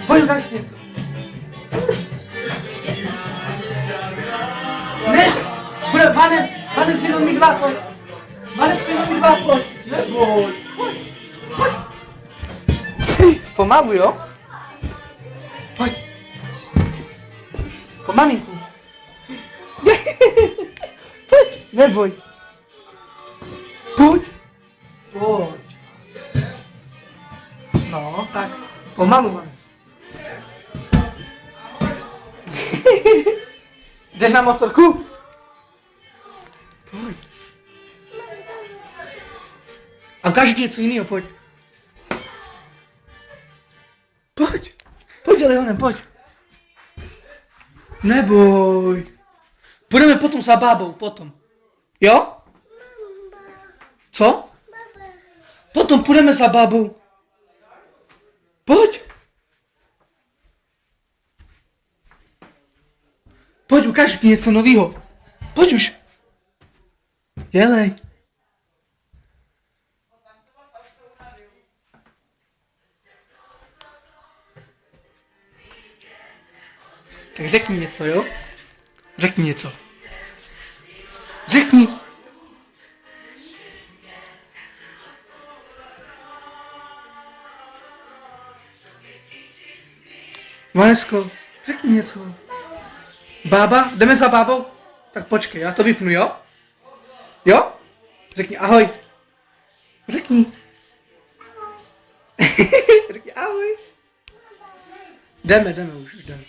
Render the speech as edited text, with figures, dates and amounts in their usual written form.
Pojď ukáž něco. Než, bude Vanes jenom mi dva, pojď. Vanes jenom mi dva, pojď. Neboj, pojď. Pomalu, jo? Pojď. Pomalinku. Pojď, neboj. Pojď. Pojď. No, tak. Pomalu, Vanes. Jdeš na motorku? Pojď. A ukážu ti něco jiného, pojď. Pojď. Pojď, Leone, pojď. Neboj. Půjdeme potom za bábou, potom. Jo? Co? Potom půjdeme za bábou. Pojď. Pojď, ukáž mi něco nového. Pojď už. Dělej. Tak řekni něco, jo? Řekni něco. Řekni. Vanesko, řekni něco. Bába? Jdeme za bábou? Tak počkej, já to vypnu, jo? Jo? Řekni ahoj. Řekni. Řekni ahoj. Jdeme už jdeme.